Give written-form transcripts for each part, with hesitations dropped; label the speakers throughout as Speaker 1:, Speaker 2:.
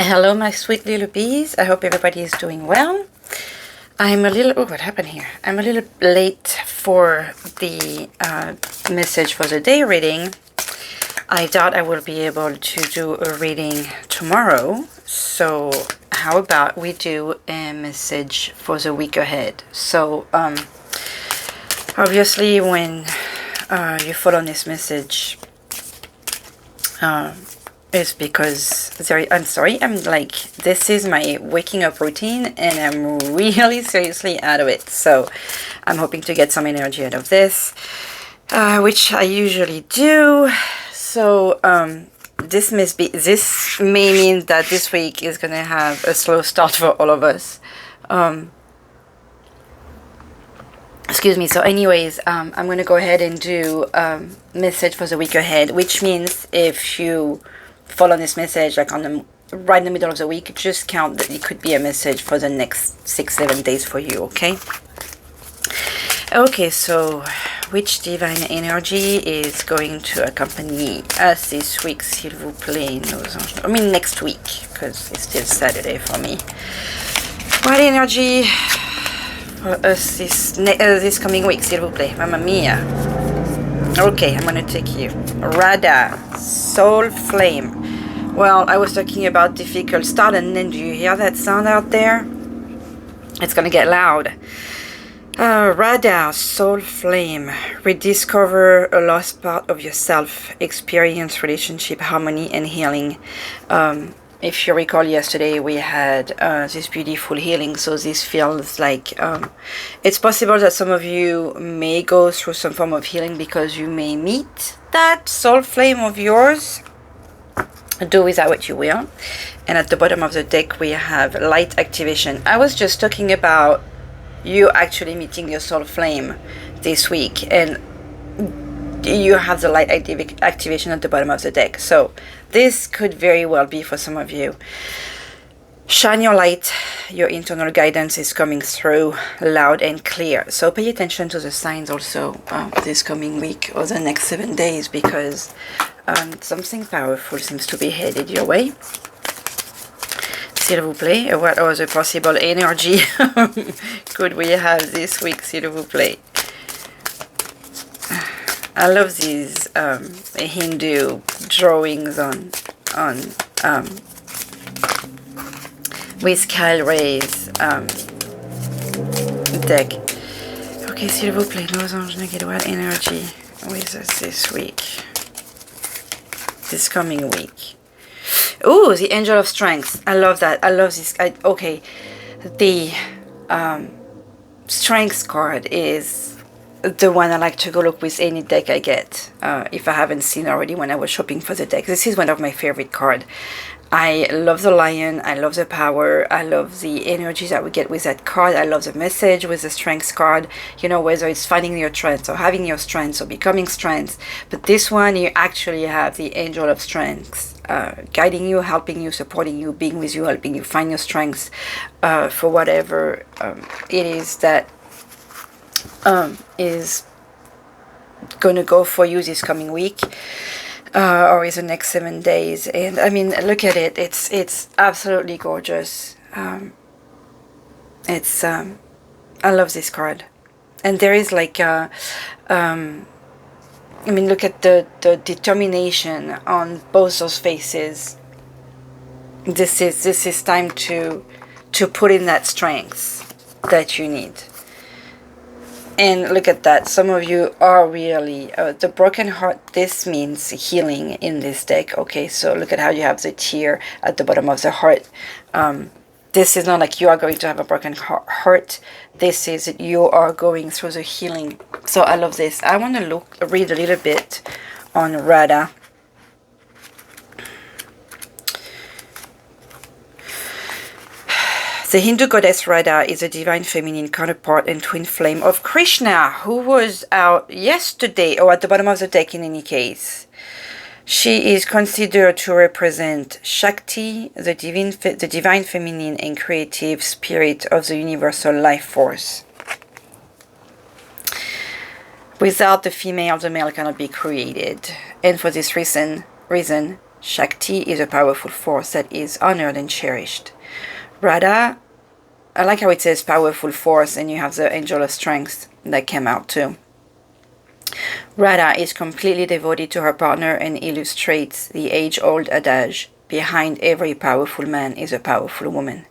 Speaker 1: Hello, my sweet little bees. I hope everybody is doing well. I'm a little... Oh, what happened here? I'm a little late for the message for the day reading. I doubt I will be able to do a reading tomorrow. So how about we do a message for the week ahead? So, obviously, when you follow this message... is because I'm sorry, I'm like, this is my waking up routine and I'm really seriously out of it. So I'm hoping to get some energy out of this, which I usually do. So this may mean that this week is gonna have a slow start for all of us. Excuse me. So anyways, I'm gonna go ahead and do message for the week ahead, which means if you follow this message like right in the middle of the week, just count that it could be a message for the next 6-7 days for you. Okay, so which divine energy is going to accompany us this week, s'il vous plaît, nos anges? I mean next week, because it's still Saturday for me. What energy for us this coming week, s'il vous plaît? Mamma mia. Okay, I'm gonna take you. Radha, Soul Flame. Well, I was talking about difficult start, and then do you hear that sound out there? It's gonna get loud. Radha, Soul Flame. Rediscover a lost part of yourself. Experience relationship harmony and healing. If you recall, yesterday we had this beautiful healing, so this feels like it's possible that some of you may go through some form of healing because you may meet that soul flame of yours. Do with that what you will. And at the bottom of the deck we have light activation. I was just talking about you actually meeting your soul flame this week, and you have the light activation at the bottom of the deck. So this could very well be for some of you. Shine your light. Your internal guidance is coming through loud and clear. So pay attention to the signs also this coming week or the next 7 days, because something powerful seems to be headed your way. S'il vous plaît, what other possible energy could we have this week, s'il vous plaît? I love these Hindu drawings on with Kyle Ray's deck. Okay, s'il vous plaît, nos anges, what energy with us this week, this coming week? Oh, the Angel of Strength. I love that. I love this. Okay, the Strength card is the one I like to go look with any deck I get. If I haven't seen already when I was shopping for the deck, this is one of my favorite cards. I love the lion. I love the power. I love the energy that we get with that card. I love the message with the Strength card. You know, whether it's finding your strength or having your strength or becoming strength. But this one, you actually have the Angel of Strength guiding you, helping you, supporting you, being with you, helping you find your strength for whatever it is that is going to go for you this coming week. Or is the next 7 days. And I mean, look at it. It's absolutely gorgeous. I love this card. And there is like I mean, look at the determination on both those faces. This is time to put in that strength that you need. And look at that. Some of you are really... the broken heart, this means healing in this deck. Okay, so look at how you have the tear at the bottom of the heart. This is not like you are going to have a broken heart. This is you are going through the healing. So I love this. I want to read a little bit on Radha. The Hindu goddess Radha is a divine feminine counterpart and twin flame of Krishna, who was out yesterday, or at the bottom of the deck in any case. She is considered to represent Shakti, the divine feminine and creative spirit of the universal life force. Without the female, the male cannot be created. And for this reason, Shakti is a powerful force that is honored and cherished. Radha, I like how it says powerful force, and you have the angel of strength that came out too. Radha is completely devoted to her partner and illustrates the age-old adage, behind every powerful man is a powerful woman.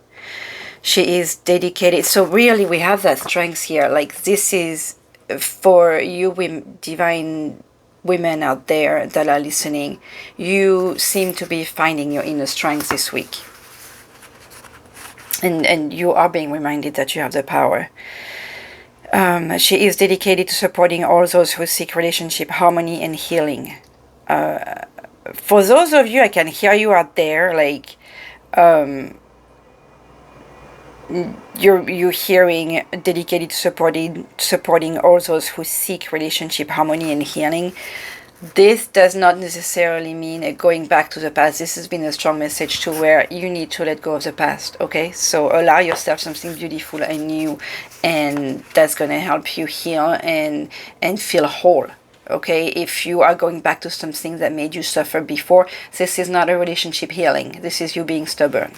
Speaker 1: She is dedicated. So really we have that strength here. Like, this is for you divine women out there that are listening. You seem to be finding your inner strength this week. And you are being reminded that you have the power. She is dedicated to supporting all those who seek relationship harmony and healing. For those of you, I can hear you out there, like, you're hearing dedicated to supporting all those who seek relationship harmony and healing. This does not necessarily mean going back to the past. This has been a strong message to where you need to let go of the past, okay? So allow yourself something beautiful and new, and that's going to help you heal and feel whole, okay? If you are going back to something that made you suffer before, this is not a relationship healing. This is you being stubborn.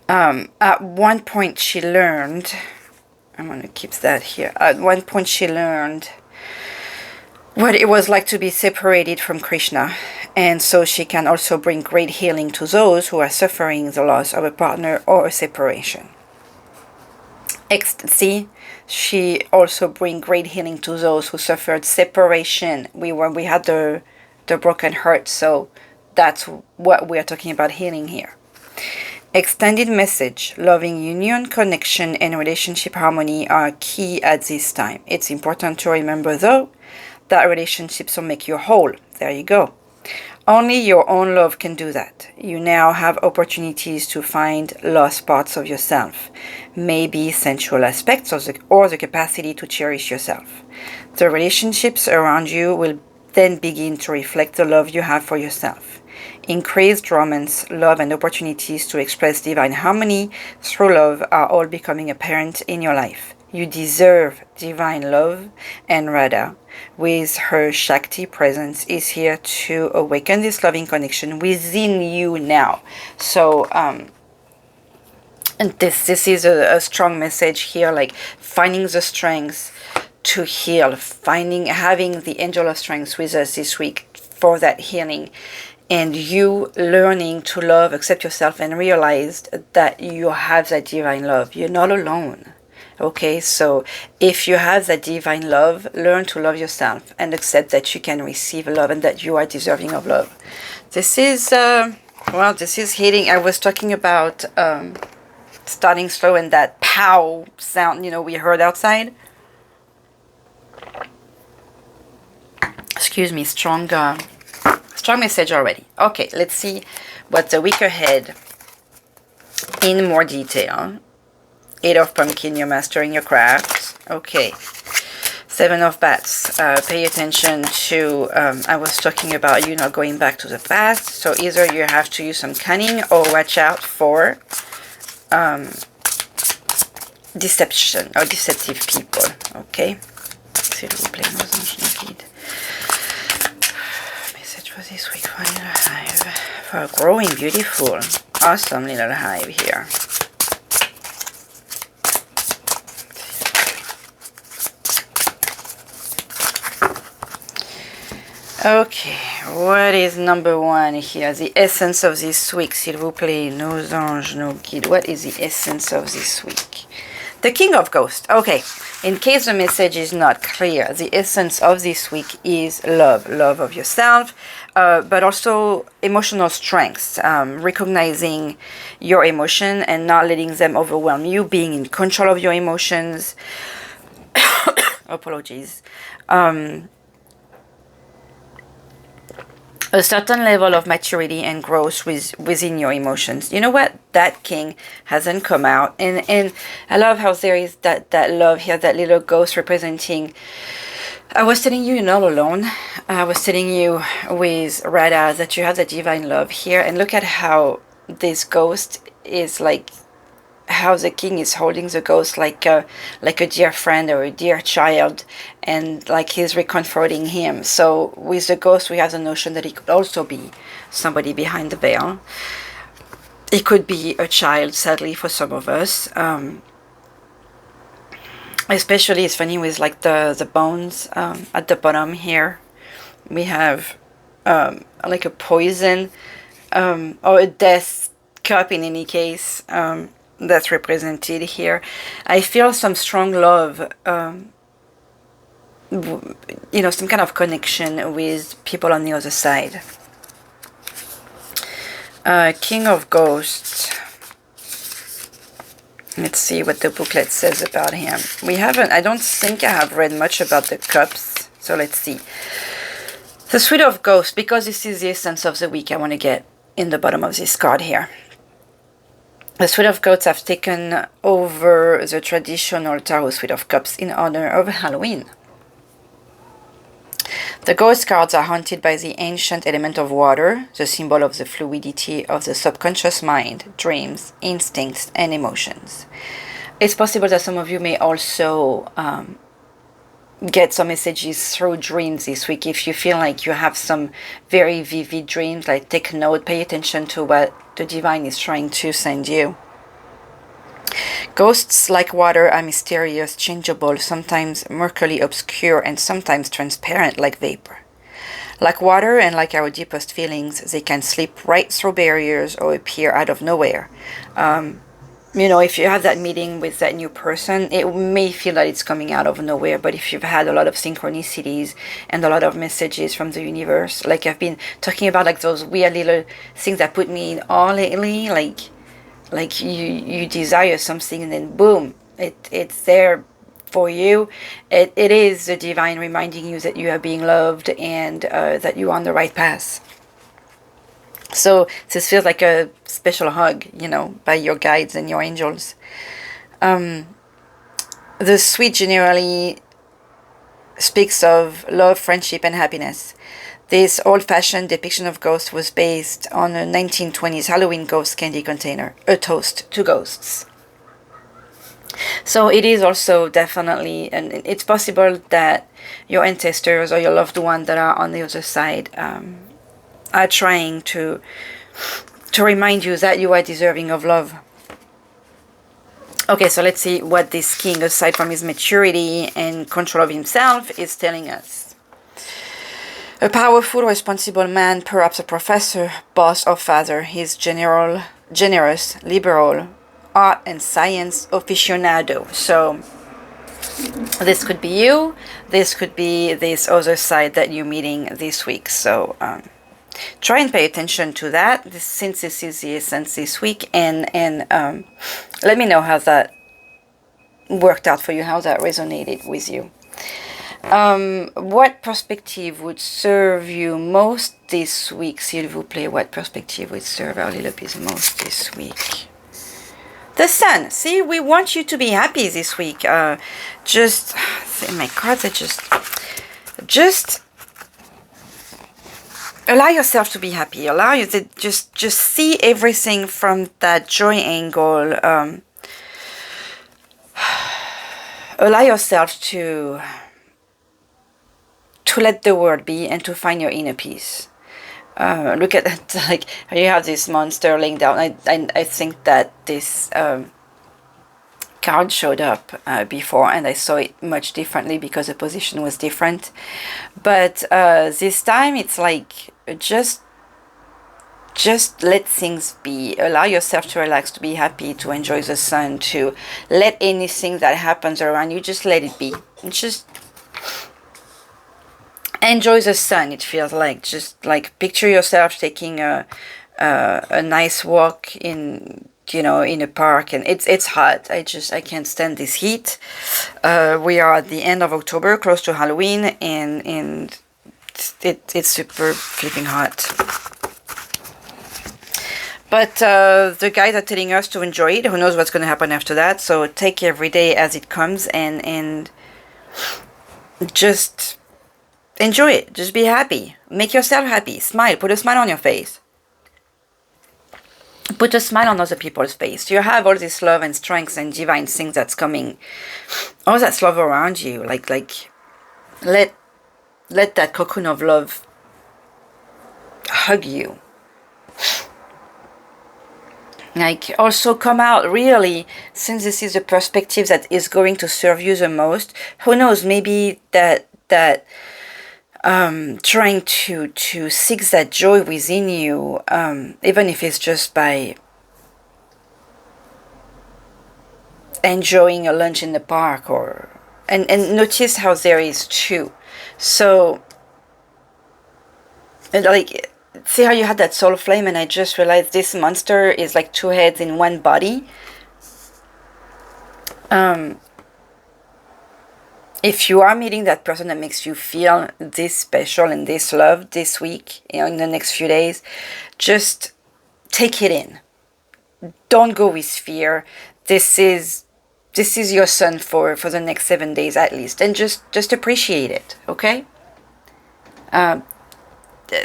Speaker 1: At one point she learned, I'm going to keep that here. At one point she learned what it was like to be separated from Krishna, and so she can also bring great healing to those who are suffering the loss of a partner or a separation. Ecstasy, she also bring great healing to those who suffered separation. We had the broken heart, so that's what we are talking about healing here. Extended message, loving union, connection, and relationship harmony are key at this time. It's important to remember, though, that relationships will make you whole. There you go. Only your own love can do that. You now have opportunities to find lost parts of yourself, maybe sensual aspects or the capacity to cherish yourself. The relationships around you will then begin to reflect the love you have for yourself. Increased romance, love, and opportunities to express divine harmony through love are all becoming apparent in your life. You deserve divine love, and Radha, with her Shakti presence, is here to awaken this loving connection within you now. So, and this is a strong message here, like finding the strength to heal, having the angel of strength with us this week for that healing, and you learning to love, accept yourself, and realize that you have that divine love. You're not alone. Okay, so if you have that divine love, learn to love yourself and accept that you can receive love and that you are deserving of love. This is, this is healing. I was talking about starting slow and that pow sound, we heard outside. Excuse me, strong message already. Okay, let's see what the week ahead in more detail. 8 of Pumpkin, you're mastering your craft. Okay. 7 of Bats. Pay attention to, I was talking about you not going back to the past. So either you have to use some cunning or watch out for deception or deceptive people. Okay. S'il vous plaît, nos anges nous guident. Message for this week for Little Hive. For a growing, beautiful, awesome Little Hive here. Okay, what is number 1 here? The essence of this week, s'il vous plaît, nos anges, nos guides. What is the essence of this week? The King of Ghosts. Okay, in case the message is not clear, the essence of this week is love. Love of yourself, but also emotional strength. Recognizing your emotion and not letting them overwhelm you. Being in control of your emotions. Apologies. A certain level of maturity and growth within your emotions. You know what? That king hasn't come out. And I love how there is that love here, that little ghost representing. I was telling you, you're not alone. I was telling you with Radha that you have the divine love here. And look at how this ghost is like how the king is holding the ghost like a dear friend or a dear child, and like he's recomforting him. So with the ghost, we have the notion that it could also be somebody behind the veil. It could be a child, sadly, for some of us. Especially, it's funny with like the bones at the bottom here. We have like a poison or a death cup in any case that's represented here. I feel some strong love, you know, some kind of connection with people on the other side. King of Ghosts. Let's see what the booklet says about him. I don't think I have read much about the cups. So let's see. The Suite of Ghosts, because this is the essence of the week, I want to get in the bottom of this card here. The Suite of Ghosts have taken over the traditional Tarot Suite of Cups in honor of Halloween. The ghost cards are haunted by the ancient element of water, the symbol of the fluidity of the subconscious mind, dreams, instincts, and emotions. It's possible that some of you may also get some messages through dreams this week. If you feel like you have some very vivid dreams, like take note, pay attention to what the divine is trying to send you. Ghosts, like water, are mysterious, changeable, sometimes murkily obscure, and sometimes transparent like vapor. Like water and like our deepest feelings, they can slip right through barriers or appear out of nowhere. You know, if you have that meeting with that new person, it may feel that it's coming out of nowhere, but if you've had a lot of synchronicities and a lot of messages from the universe, like I've been talking about, like those weird little things that put me in awe lately, like you desire something and then boom, it's there for you. It is the divine reminding you that you are being loved and that you're on the right path. So this feels like a special hug, you know, by your guides and your angels. The suite generally speaks of love, friendship, and happiness. This old-fashioned depiction of ghosts was based on a 1920s Halloween ghost candy container, a toast to ghosts. So it is also definitely, and it's possible that your ancestors or your loved one that are on the other side are trying to remind you that you are deserving of love. Okay, so let's see what this king, aside from his maturity and control of himself, is telling us. A powerful, responsible man, perhaps a professor, boss, or father. He's generous, liberal, art and science aficionado. So this could be you. This could be this other side that you're meeting this week. So try and pay attention to that, since this is the essence this week, and let me know how that worked out for you, how that resonated with you. What perspective would serve you most this week, s'il vous plaît? What perspective would serve our little piece most this week? The sun. See, we want you to be happy this week. Just my cards are just allow yourself to be happy. Allow you to just see everything from that joy angle. Allow yourself to let the world be and to find your inner peace. Look at that, like you have this monster laying down. I think that this card showed up before, and I saw it much differently because the position was different. But this time it's like just let things be. Allow yourself to relax, to be happy, to enjoy the sun, to let anything that happens around you, just let it be. Just enjoy the sun. It feels like, just like picture yourself taking a nice walk in, you know, in a park, and it's hot. I can't stand this heat. We are at the end of October, close to Halloween, and it's super flipping hot. But the guides are telling us to enjoy it. Who knows what's going to happen after that? So take every day as it comes, and just enjoy it. Just be happy. Make yourself happy. Smile. Put a smile on your face. put a smile on other people's face. You have all this love and strength and divine things that's coming. All that's love around you. Like let that cocoon of love hug you. Like, also come out really, since this is a perspective that is going to serve you the most. Who knows, maybe that trying to seek that joy within you, even if it's just by enjoying a lunch in the park, or and notice how there is two. So, like, see how you had that soul flame, and I just realized this monster is like two heads in one body. If you are meeting that person that makes you feel this special and this loved this week, in the next few days, just take it in. Don't go with fear. This is your son for the next 7 days at least, and just appreciate it, okay?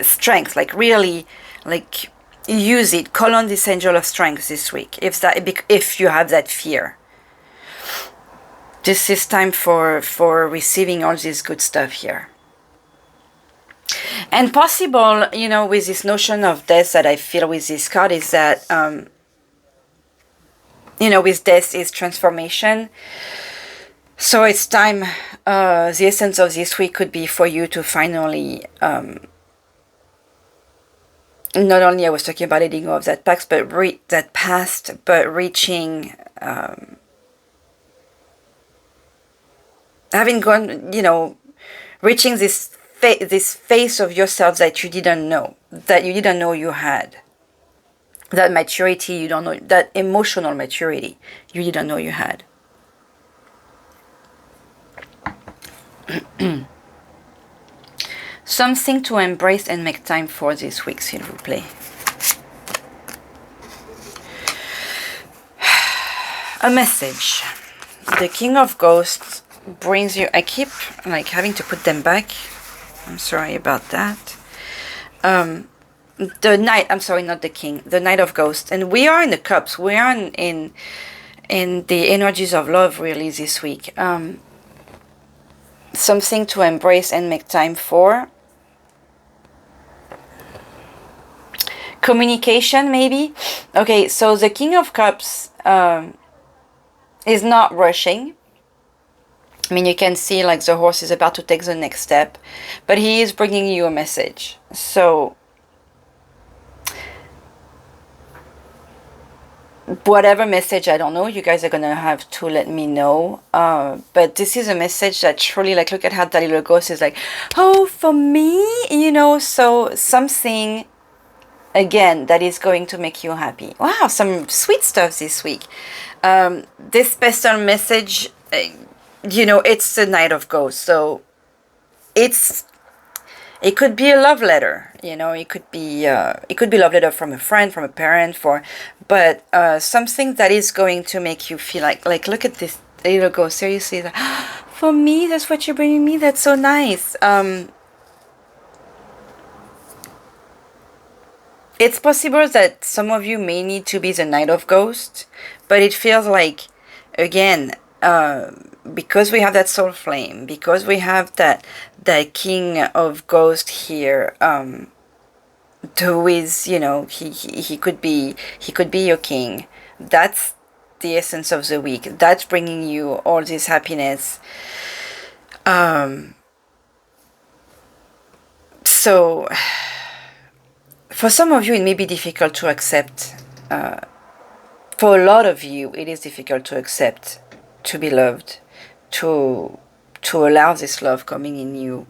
Speaker 1: Strength, like, really, like, use it. Call on this angel of strength this week, if you have that fear. This is time for receiving all this good stuff here. And possible, with this notion of death that I feel with this card, is that, with death is transformation. So it's time, the essence of this week could be for you to finally, not only I was talking about letting go of that past, but reaching, having gone, reaching this face of yourself that you didn't know you had. That maturity you don't know, that emotional maturity you didn't know you had. Something to embrace and make time for this week, s'il vous plaît. A message. The King of Ghosts brings you... I keep having to put them back. I'm sorry about that. The Knight... I'm sorry, not the King. The Knight of Ghosts. And we are in the Cups. We are in the energies of love, really, this week. Something to embrace and make time for. Communication, maybe. Okay, so the King of Cups is not rushing. I mean, you can see the horse is about to take the next step, but he is bringing you a message. So whatever message, I don't know, you guys are gonna have to let me know, but this is a message that truly, look at how that little ghost is oh, for me, so something, again, that is going to make you happy. Wow, some sweet stuff this week. This special message, it's the Knight of Ghosts, so it could be a love letter, it could be love letter from a friend, from a parent, but something that is going to make you feel like look at this little ghost, seriously, for me, that's what you're bringing me, that's so nice. It's possible that some of you may need to be the Knight of Ghosts, but it feels like, again, because we have that soul flame, because we have that King of Ghosts here, who is, he could be your king. That's the essence of the week. That's bringing you all this happiness. So for some of you, it may be difficult to accept. For a lot of you, it is difficult to accept, to be loved, to allow this love coming in you,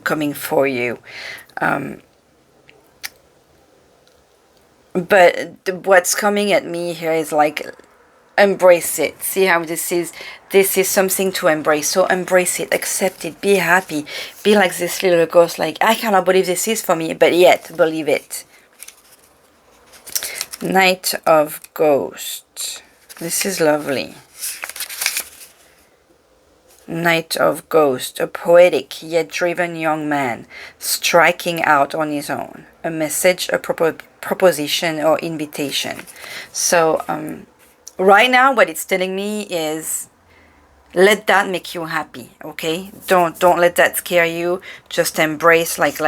Speaker 1: coming for you. But what's coming at me here is embrace it. See how this is something to embrace. So embrace it, accept it, be happy, be like this little ghost, I cannot believe this is for me, but yet believe it. Knight of Ghosts. This is lovely. Knight of Ghosts, a poetic yet driven young man striking out on his own. A message proposition or invitation. So right now what it's telling me is, let that make you happy, okay? Don't let that scare you. Just embrace like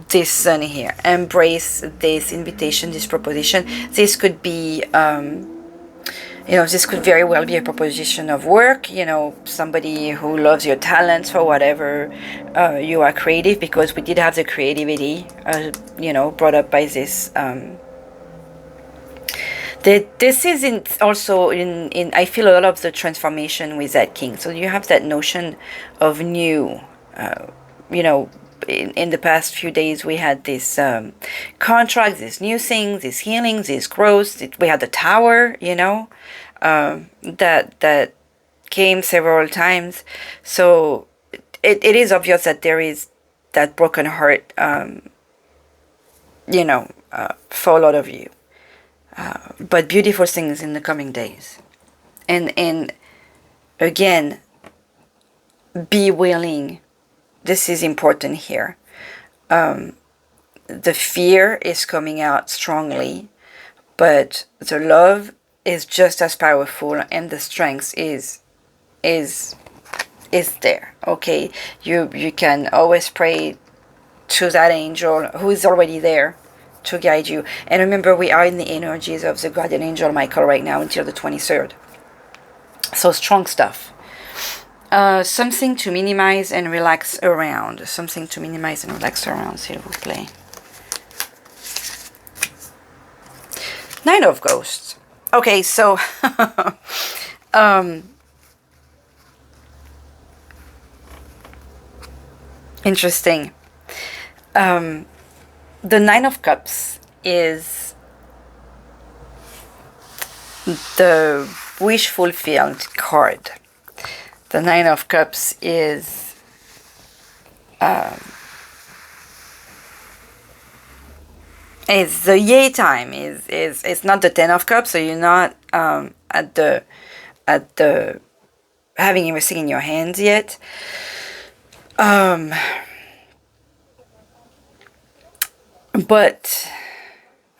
Speaker 1: this sun here. Embrace this invitation, this proposition. This could be this could very well be a proposition of work, somebody who loves your talents or whatever. You are creative, because we did have the creativity, brought up by this. This is also in I feel a lot of the transformation with that king. So you have that notion of new, in the past few days we had this contract, this new thing, this healing, this growth. We had the tower, that came several times. So it is obvious that there is that broken heart, for a lot of you. But beautiful things in the coming days. And again, be willing. This is important here. The fear is coming out strongly, but the love is just as powerful, and the strength is there. Okay, you can always pray to that angel who is already there to guide you. And remember, we are in the energies of the guardian angel Michael right now until the 23rd. So strong stuff. Something to minimize and relax around. Something to minimize and relax around, s'il vous plaît. Nine of Ghosts. Okay, so interesting. The Nine of Cups is the wish fulfilled card. The Nine of Cups is the yay time. It's not the Ten of Cups, so you're not at the having everything in your hands yet. But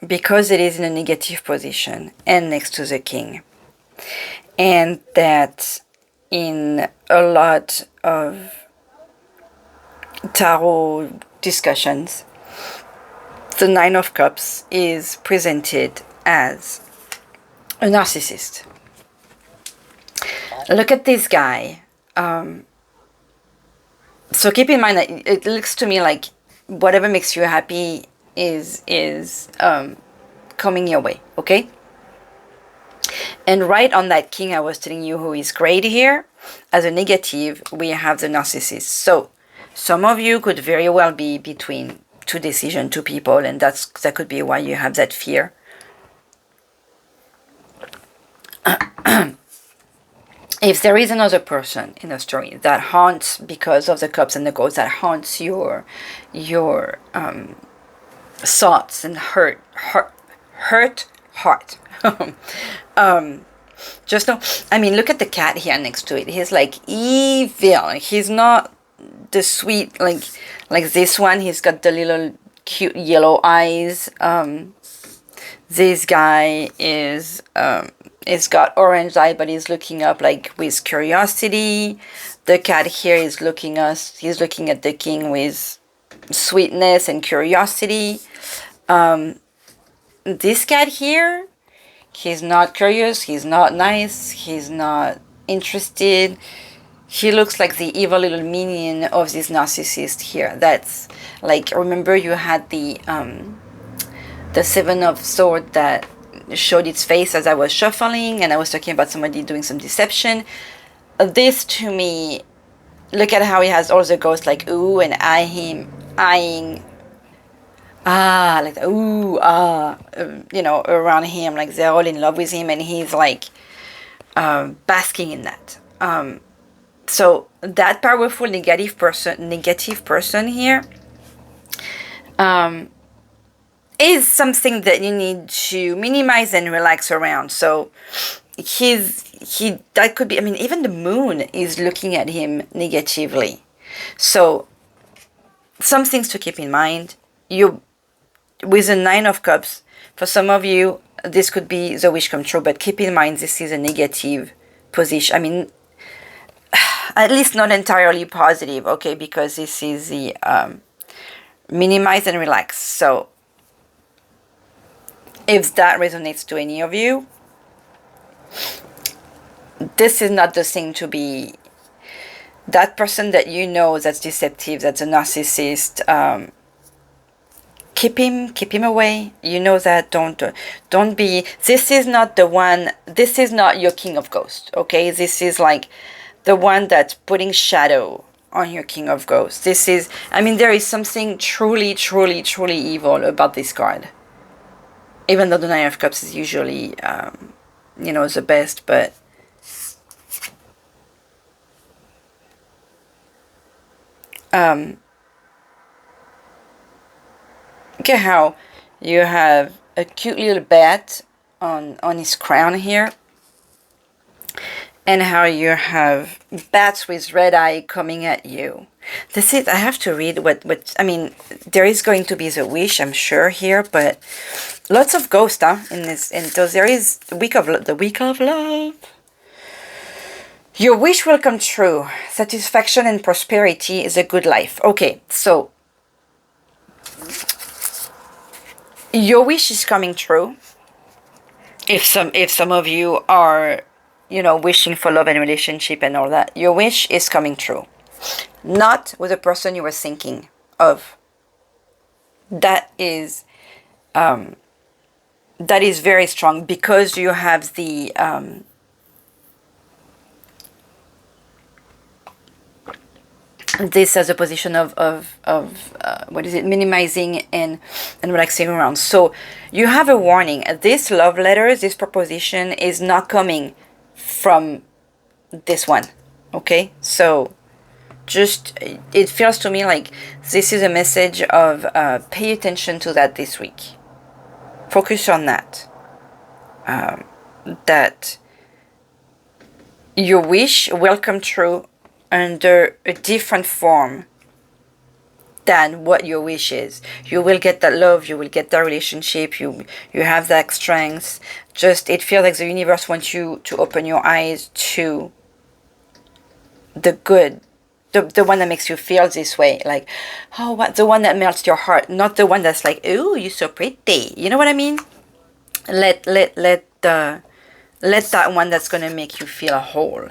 Speaker 1: because it is in a negative position and next to the king, and that in a lot of tarot discussions, the Nine of Cups is presented as a narcissist. Look at this guy. So keep in mind that it looks to me like whatever makes you happy is coming your way, okay? And right on that king I was telling you who is great here, as a negative, we have the narcissist. So some of you could very well be between two decisions, two people, and that could be why you have that fear. If there is another person in the story that haunts, because of the cups and the goats, that haunts your thoughts and hurt heart. Just know, look at the cat here next to it. He's like evil. He's not the sweet like this one. He's got the little cute yellow eyes. This guy is it's got orange eye, but he's looking up like with curiosity. The cat here is he's looking at the king with sweetness and curiosity. This cat here, he's not curious, he's not nice, he's not interested. He looks like the evil little minion of this narcissist here. That's like, remember you had the Seven of Swords that showed its face as I was shuffling, and I was talking about somebody doing some deception. This to me, look at how he has all the ghosts like ooh and eyeing like ooh around him, like they're all in love with him, and he's like basking in that. So that powerful negative person here is something that you need to minimize and relax around. So that could be, even the moon is looking at him negatively. So some things to keep in mind. with the Nine of Cups, for some of you, this could be the wish come true, but keep in mind this is a negative position. I mean, at least not entirely positive, okay, because this is the minimize and relax. So if that resonates to any of you, this is not the thing to be. That person that you know that's deceptive, that's a narcissist, keep him away. You know that. Don't be. This is not the one. This is not your king of ghosts. Okay, this is like the one that's putting shadow on your king of ghosts. This is. I mean, there is something truly, truly, truly evil about this card. Even though the Nine of Cups is usually, you know, the best, but. Look at how you have a cute little bat on his crown here, and how you have bats with red eye coming at you. This is, I have to read what I mean, there is going to be the wish, I'm sure, here, but lots of ghosts, in this, and so there is the week of love. Your wish will come true. Satisfaction and prosperity is a good life. Okay, so your wish is coming true. If some of you are, you know, wishing for love and relationship and all that, your wish is coming true. Not with the person you were thinking of. That is very strong, because you have the this as a position of what is it, minimizing and relaxing around. So you have a warning. This love letter, this proposition is not coming from this one. Okay, so just, it feels to me like this is a message of pay attention to that this week. Focus on that. That your wish will come true under a different form than what your wish is. You will get that love, you will get that relationship, you have that strength. Just, it feels like the universe wants you to open your eyes to the good, the one that makes you feel this way, like, oh, what, the one that melts your heart, not the one that's like, oh, you're so pretty, you know what I mean? Let that one that's gonna make you feel whole,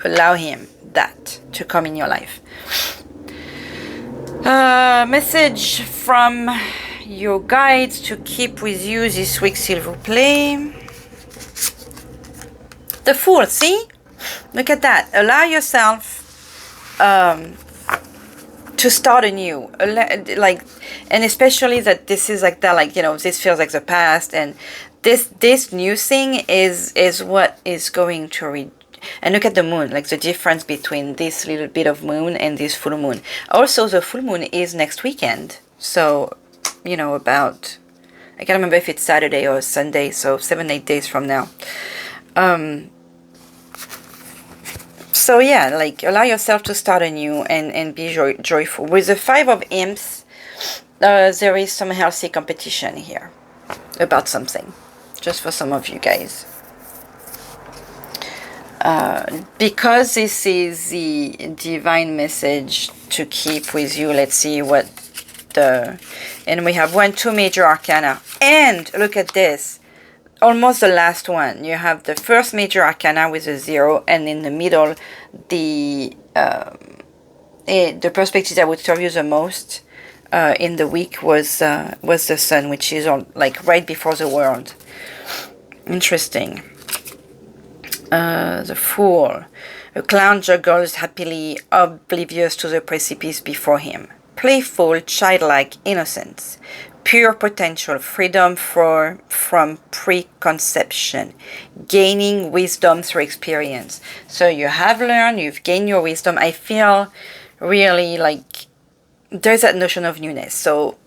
Speaker 1: allow him that to come in your life. Message from your guides to keep with you this week, s'il vous plaît. The Fool, see? Look at that. Allow yourself to start anew. Like, and especially that this is like that, like, you know, this feels like the past, and this new thing is what is going to and look at the moon, like the difference between this little bit of moon and this full moon. Also, the full moon is next weekend. So, you know, about, I can't remember if it's Saturday or Sunday, so 7-8 days from now. So yeah, like, allow yourself to start anew and be joyful. With the Five of Imps, there is some healthy competition here about something, just for some of you guys. Because this is the divine message to keep with you, let's see what and we have 2 major arcana, and look at this, almost the last one. You have the first major arcana with a 0, and in the middle, the perspective that would serve you the most in the week was the Sun, which is on, like, right before the world. Interesting. The Fool. A clown juggles happily, oblivious to the precipice before him. Playful, childlike innocence. Pure potential, freedom from preconception. Gaining wisdom through experience. So you have learned, you've gained your wisdom. I feel really like there's that notion of newness. So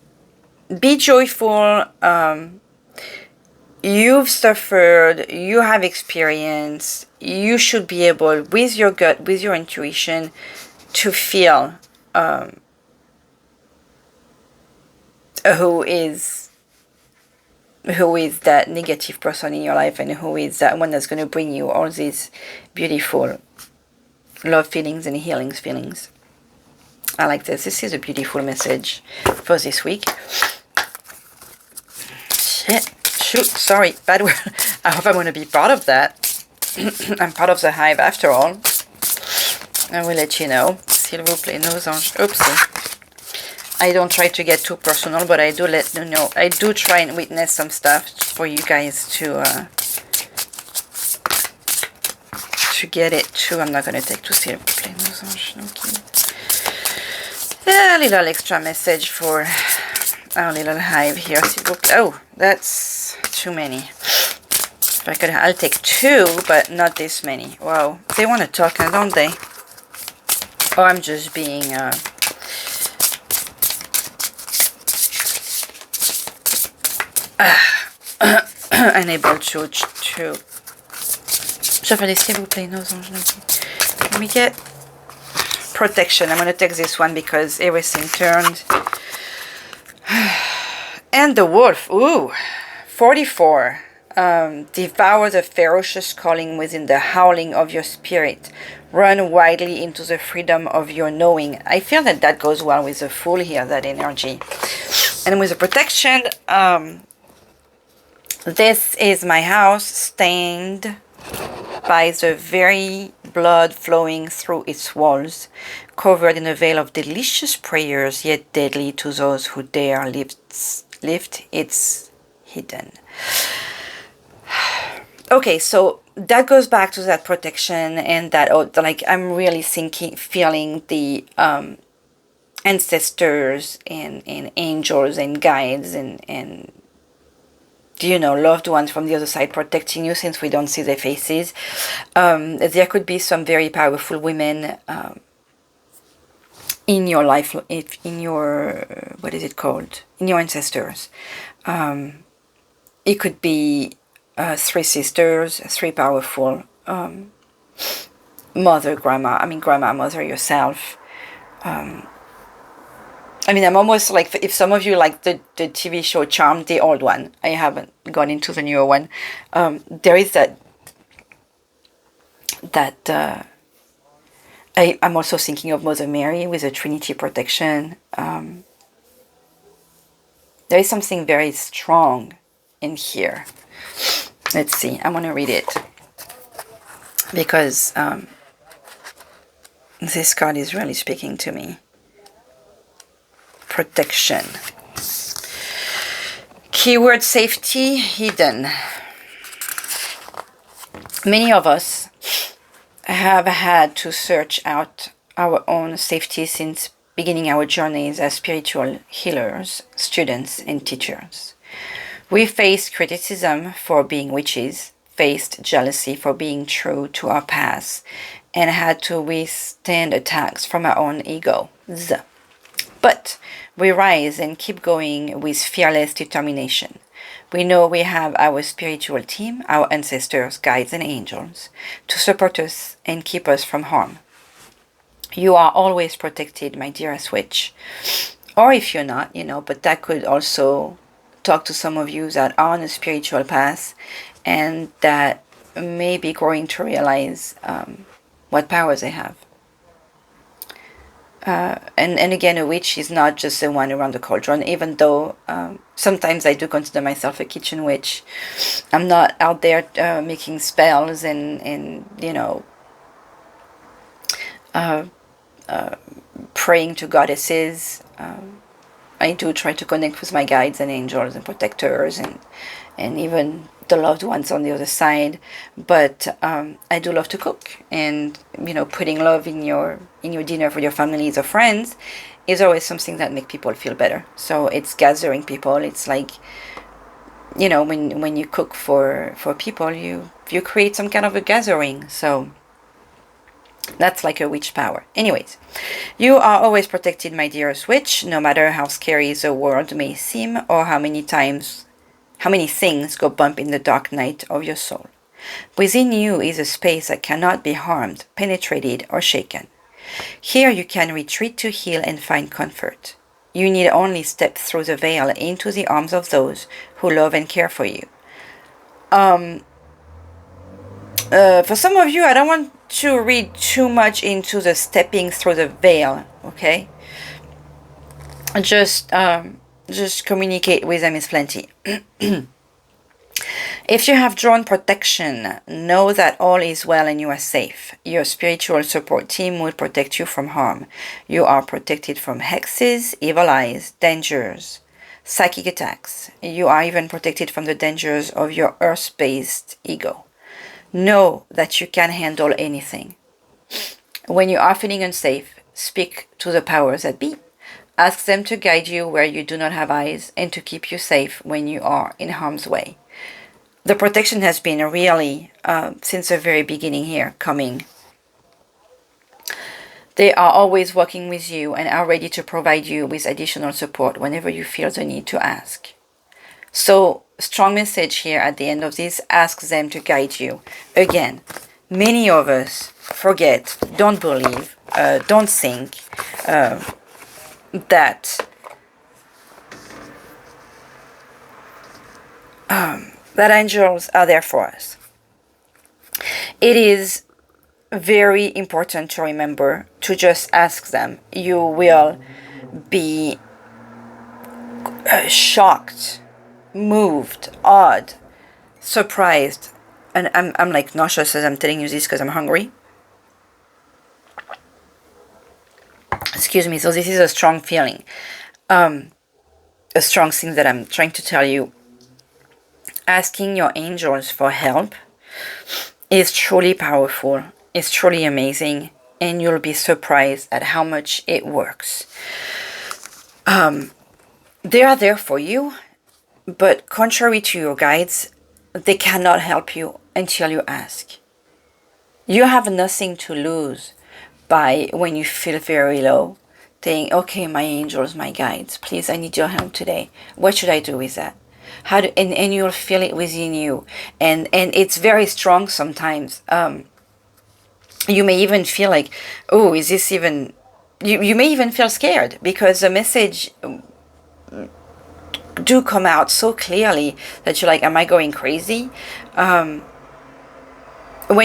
Speaker 1: be joyful. You've suffered, you have experience, you should be able, with your gut, with your intuition, to feel who is who is that negative person in your life and who is that one that's going to bring you all these beautiful love feelings and healing feelings. I like this. This is a beautiful message for this week. Shit. Shoot. Sorry. Bad word. I hope I'm going to be part of that. I'm part of the hive after all. I will let you know. S'il vous plaît, nos anges. Oopsie. I don't try to get too personal, but I do let you know. I do try and witness some stuff for you guys to get it too. I'm not going to take too s'il vous plaît, nos anges. Okay. A little extra message for our little hive here. S'il vous plaît. Oh, that's too many. If I could, I'll take 2, but not this many. Wow, they want to talk, don't they? Oh, I'm just being unable to shuffle this, s'il vous plaît, nos anges. Let me get protection. I'm going to take this one because everything turned. And the wolf. Ooh, 44. Devour the ferocious calling within the howling of your spirit. Run widely into the freedom of your knowing. I feel that that goes well with the Fool here, that energy. And with the protection, this is my house stained by the very blood flowing through its walls, covered in a veil of delicious prayers, yet deadly to those who dare lift its hidden. Okay, so that goes back to that protection and that, like, I'm really feeling the ancestors and angels and guides and you know, loved ones from the other side protecting you, since we don't see their faces. There could be some very powerful women in your life, in your, what is it called? In your ancestors. It could be 3 sisters, 3 powerful, mother, grandma, mother, yourself. I mean, I'm almost like, if some of you like the TV show Charmed, the old one, I haven't gone into the newer one, there is that I'm also thinking of Mother Mary with the Trinity protection. There is something very strong in here. Let's see, I want to read it because this card is really speaking to me. Protection. Keyword safety hidden. Many of us have had to search out our own safety since beginning our journeys as spiritual healers, students, and teachers. We faced criticism for being witches, faced jealousy for being true to our past, and had to withstand attacks from our own ego. But we rise and keep going with fearless determination. We know we have our spiritual team, our ancestors, guides, and angels to support us and keep us from harm. You are always protected, my dearest witch. Or if you're not, but that could also talk to some of you that are on a spiritual path and that may be growing to realize what powers they have. And again, a witch is not just the one around the cauldron, even though sometimes I do consider myself a kitchen witch. I'm not out there making spells and praying to goddesses. I do try to connect with my guides and angels and protectors and even the loved ones on the other side, but I do love to cook, and putting love in your dinner for your families or friends is always something that makes people feel better. So it's gathering people. It's like when you cook for people, you create some kind of a gathering. So that's like a witch power. Anyways, you are always protected, my dearest witch, no matter how scary the world may seem or how many things go bump in the dark night of your soul. Within you is a space that cannot be harmed, penetrated, or shaken. Here you can retreat to heal and find comfort. You need only step through the veil into the arms of those who love and care for you. For some of you, I don't want to read too much into the stepping through the veil, okay? Just communicate with them is plenty. If you have drawn protection, know that all is well and you are safe. Your spiritual support team will protect you from harm. You are protected from hexes, evil eyes, dangers, psychic attacks. You are even protected from the dangers of your earth-based ego. Know that you can handle anything. When you are feeling unsafe, speak to the powers that be. Ask them to guide you where you do not have eyes and to keep you safe when you are in harm's way. The protection has been really, since the very beginning here, coming. They are always working with you and are ready to provide you with additional support whenever you feel the need to ask. So, strong message here at the end of this, ask them to guide you. Again, many of us forget, don't believe, don't think that angels are there for us. It is very important to remember to just ask them. You will be shocked, moved, awed, surprised, and I'm like nauseous as I'm telling you this because I'm hungry. Excuse me. So this is a strong feeling, a strong thing that I'm trying to tell you. Asking your angels for help is truly powerful, it's truly amazing, and you'll be surprised at how much it works. They are there for you, but contrary to your guides, they cannot help you until you ask. You have nothing to lose by when you feel very low, saying, okay, my angels, my guides, please, I need your help today. What should I do with that? And you'll feel it within you, and it's very strong sometimes. You may even feel like, oh, is this even, you may even feel scared because the message do come out so clearly that you're like, am I going crazy? When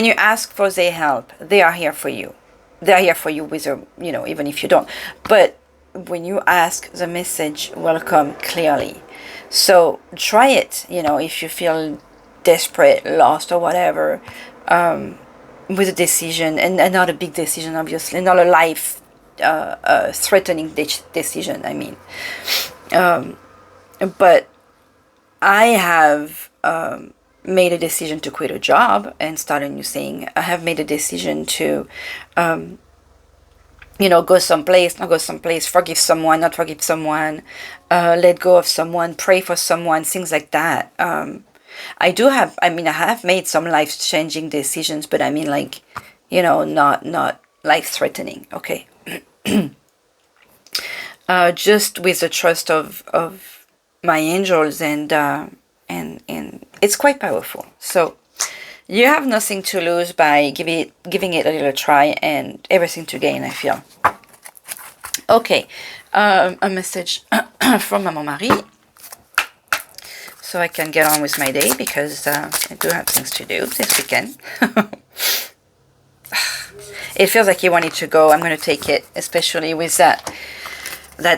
Speaker 1: you ask for their help, they are here for you. They are here for you with a, even if you don't. But when you ask, the message will come clearly. So try it, if you feel desperate, lost, or whatever, with a decision, and not a big decision, obviously, not a life threatening decision, I mean. But I have made a decision to quit a job and start a new thing. I have made a decision to go someplace, not go someplace, forgive someone, not forgive someone, let go of someone, pray for someone, things like that. I have made some life-changing decisions, but I mean, like, not life-threatening, okay? Just with the trust of my angels, and it's quite powerful. So you have nothing to lose by giving it a little try, and everything to gain, I feel. Okay, a message from Maman Marie, so I can get on with my day, because I do have things to do this weekend. It feels like you wanted to go. I'm going to take it, especially with that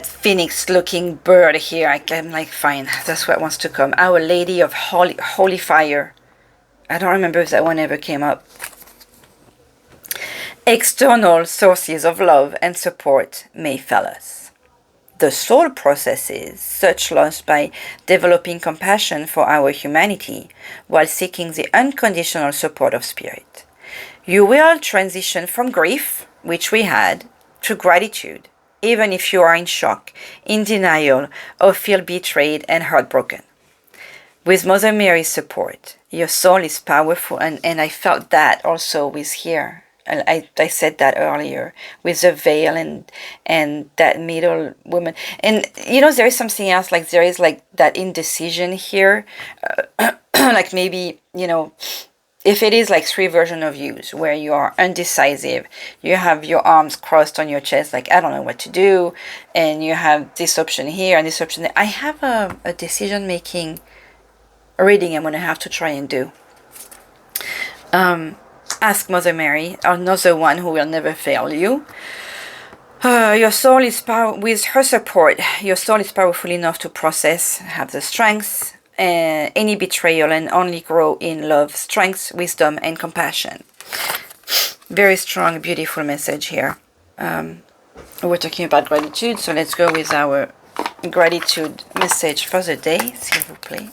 Speaker 1: phoenix-looking bird here. I'm like, fine, that's what wants to come. Our Lady of Holy Fire. I don't remember if that one ever came up. External sources of love and support may fail us. The soul processes such loss by developing compassion for our humanity while seeking the unconditional support of spirit. You will transition from grief, which we had, to gratitude, even if you are in shock, in denial, or feel betrayed and heartbroken. With Mother Mary's support, your soul is powerful, and I felt that also with here. I said that earlier, with the veil and that middle woman. And, there is something else, like there is like that indecision here. Like maybe, if it is like 3 versions of yous where you are undecisive, you have your arms crossed on your chest, like I don't know what to do, and you have this option here and this option there. I have a decision making reading I'm going to have to try and do. Ask Mother Mary, another one who will never fail you. Your soul is with her support. Your soul is powerful enough to process, have the strength, any betrayal, and only grow in love, strength, wisdom, and compassion. Very strong, beautiful message here. We're talking about gratitude, so let's go with our gratitude message for the day, s'il vous plaît.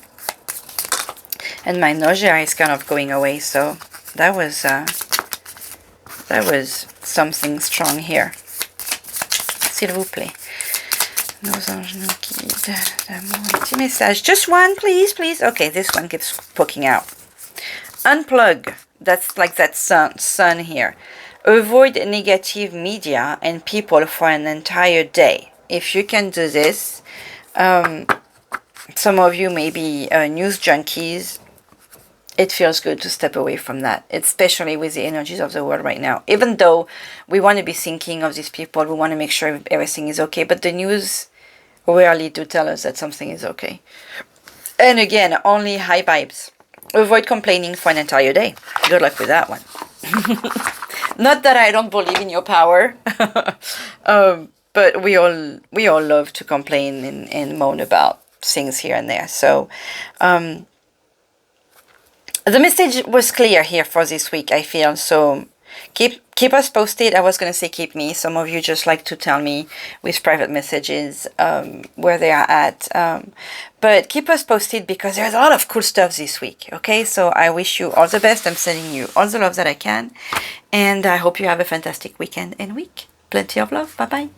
Speaker 1: And my nausea is kind of going away, so that was something strong here. S'il vous plaît. Nos anges nous guident d'amour. Petit message. Just one, please, please. Okay, this one keeps poking out. Unplug. That's like that sun here. Avoid negative media and people for an entire day. If you can do this, some of you may be news junkies. It feels good to step away from that, especially with the energies of the world right now. Even though we want to be thinking of these people, we want to make sure everything is okay, but the news rarely do tell us that something is okay. And again, only high vibes. Avoid complaining for an entire day. Good luck with that one. Not that I don't believe in your power, but we all love to complain and moan about things here and there. So the message was clear here for this week, I feel. So keep us posted. I was going to say keep me. Some of you just like to tell me with private messages where they are at. But keep us posted because there's a lot of cool stuff this week. Okay, so I wish you all the best. I'm sending you all the love that I can. And I hope you have a fantastic weekend and week. Plenty of love. Bye-bye.